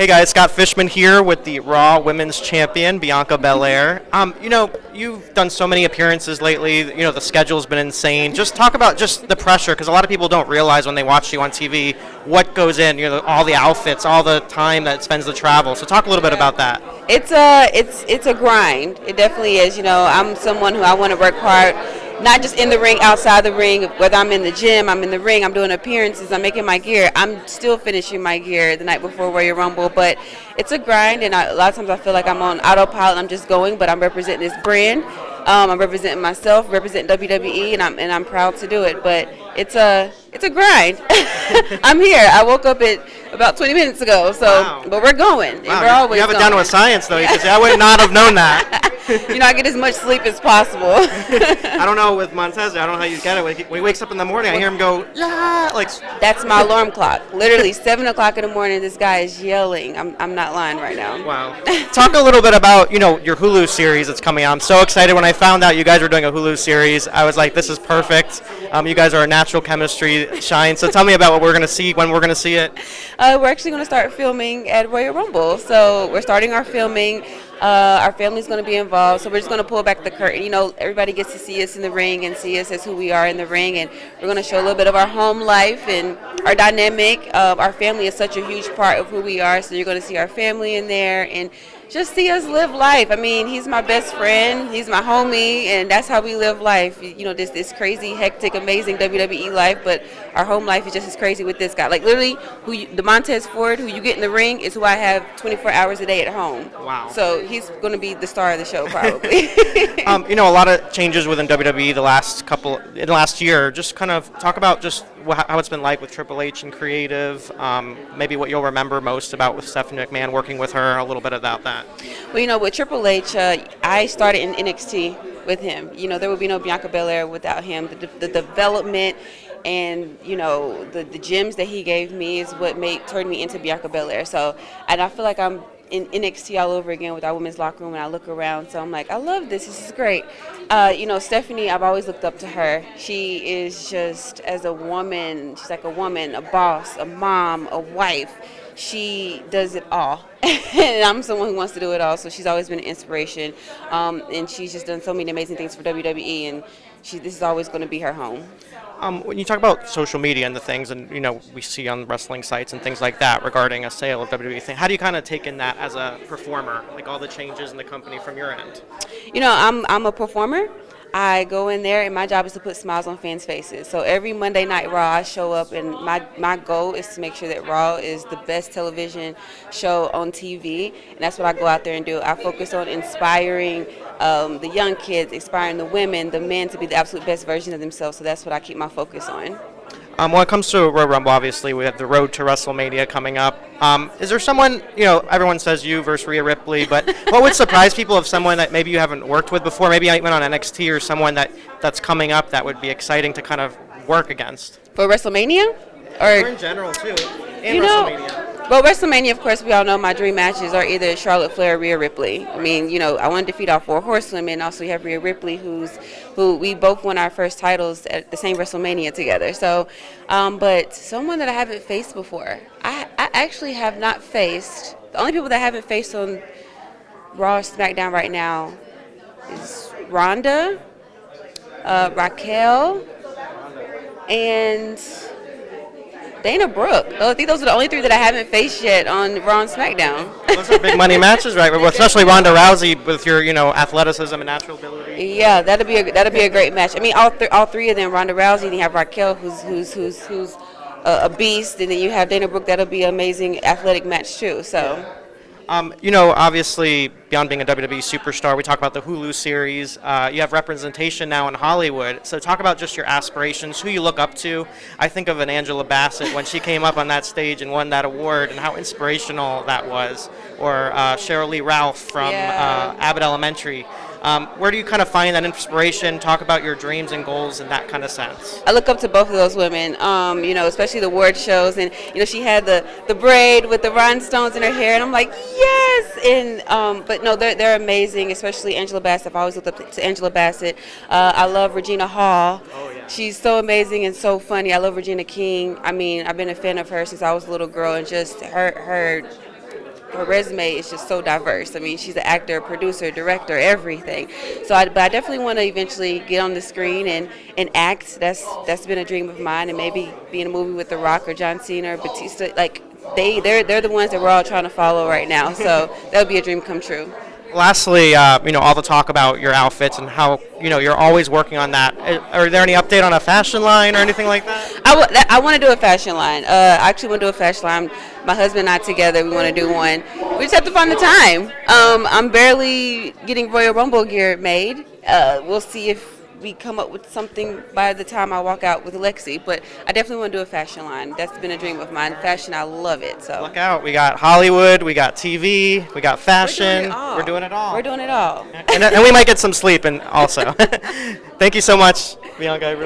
Hey guys, Scott Fishman here with the Raw Women's Champion, Bianca Belair. You've done so many appearances lately. The schedule's been insane. Just talk about just the pressure, because a lot of people don't realize when they watch you on TV what goes in. All the outfits, all the time that spends the travel. So talk a little bit about that. It's a grind. It definitely is. I'm someone who I want to work hard, not just in the ring, outside the ring. Whether I'm in the gym, I'm in the ring, I'm doing appearances, I'm making my gear. I'm still finishing my gear the night before Royal Rumble, but it's a grind, and a lot of times I feel like I'm on autopilot. I'm just going, but I'm representing this brand. I'm representing myself, representing WWE, and I'm proud to do it. But it's a grind. I'm here. I woke up at about 20 minutes ago, so Wow. but we're going. And we're always you have it going. down to a science, though, because I would not have known that. I get as much sleep as possible. I don't know with Montez. I don't know how you get it. When he wakes up in the morning, I hear him go, yeah, like. That's my alarm clock. Literally 7 o'clock in the morning, this guy is yelling. I'm not lying right now. Wow. Talk a little bit about, your Hulu series that's coming out. I'm so excited. When I found out you guys were doing a Hulu series, I was like, this is perfect. You guys are a natural chemistry shine. So tell me about what we're going to see, when we're going to see it. We're actually going to start filming at Royal Rumble. So we're starting our filming. Our family's going to be involved, so we're just going to pull back the curtain. Everybody gets to see us in the ring and see us as who we are in the ring, and we're going to show a little bit of our home life and our dynamic. Our family is such a huge part of who we are, so you're going to see our family in there and just see us live life. I mean, he's my best friend, he's my homie, and that's how we live life. This crazy, hectic, amazing WWE life, but our home life is just as crazy with this guy. Like, literally, the Montez Ford, who you get in the ring, is who I have 24 hours a day at home. Wow. So he's going to be the star of the show, probably. A lot of changes within WWE in the last year. Just kind of talk about just how it's been like with Triple H and creative, maybe what you'll remember most about with Stephanie McMahon, working with her, a little bit about that. Well, with Triple H, I started in NXT with him. There would be no Bianca Belair without him. The development and the gems that he gave me is what turned me into Bianca Belair. So, and I feel like I'm in NXT all over again with our women's locker room, and I look around, so I'm like, I love this. This is great. Stephanie, I've always looked up to her. She is just, as a woman, she's like a woman, a boss, a mom, a wife. She does it all. And I'm someone who wants to do it all, so she's always been an inspiration. And she's just done so many amazing things for WWE, and this is always going to be her home. When you talk about social media and the things, and we see on wrestling sites and things like that regarding a sale of WWE thing, how do you kind of take in that as a performer, like all the changes in the company from your end? I'm a performer. I go in there, and my job is to put smiles on fans' faces. So every Monday Night Raw, I show up, and my goal is to make sure that Raw is the best television show on TV, and that's what I go out there and do. I focus on inspiring the young kids, inspiring the women, the men to be the absolute best version of themselves, so that's what I keep my focus on. When it comes to Royal Rumble, obviously, we have the road to WrestleMania coming up. Is there someone, everyone says you versus Rhea Ripley, but what would surprise people of someone that maybe you haven't worked with before, maybe even on NXT, or someone that's coming up that would be exciting to kind of work against? For WrestleMania? Or in general, too, and WrestleMania. Well, WrestleMania, of course, we all know my dream matches are either Charlotte Flair or Rhea Ripley. I mean, I want to defeat all four horsewomen. Also, you have Rhea Ripley, who we both won our first titles at the same WrestleMania together. So, but someone that I haven't faced before, I actually have not faced. The only people that I haven't faced on Raw or SmackDown right now is Ronda, Raquel, and Dana Brooke. I think those are the only three that I haven't faced yet on Raw and SmackDown. Those are big money matches, right? Especially Ronda Rousey with your, athleticism and natural ability. Yeah, that'd be a great match. I mean, all three of them. Ronda Rousey, and you have Raquel, who's a beast, and then you have Dana Brooke. That'll be an amazing athletic match too. So. Obviously, beyond being a WWE superstar, we talk about the Hulu series. You have representation now in Hollywood. So talk about just your aspirations, who you look up to. I think of an Angela Bassett when she came up on that stage and won that award, and how inspirational that was. Or Cheryl Lee Ralph from Abbott Elementary. Where do you kind of find that inspiration? Talk about your dreams and goals in that kind of sense. I look up to both of those women, especially the award shows. And, she had the braid with the rhinestones in her hair. And I'm like, yes! And but no, they're amazing, especially Angela Bassett. I've always looked up to Angela Bassett. I love Regina Hall. Oh, yeah. She's so amazing and so funny. I love Regina King. I mean, I've been a fan of her since I was a little girl. And just her her resume is just so diverse. I mean, she's an actor, producer, director, everything. But I definitely want to eventually get on the screen and act. That's been a dream of mine, and maybe be in a movie with The Rock or John Cena or Batista. Like they're the ones that we're all trying to follow right now. So that would be a dream come true. Lastly, all the talk about your outfits and how you're always working on that. Are there any update on a fashion line or anything like that? I want to do a fashion line. I actually want to do a fashion line. My husband and I together, we want to do one. We just have to find the time. I'm barely getting Royal Rumble gear made. We'll see if we come up with something by the time I walk out with Lexi. But I definitely want to do a fashion line. That's been a dream of mine. Fashion, I love it. So look out. We got Hollywood, we got TV, we got fashion. We're doing it all. We're doing it all. And we might get some sleep also. Thank you so much, Bianca.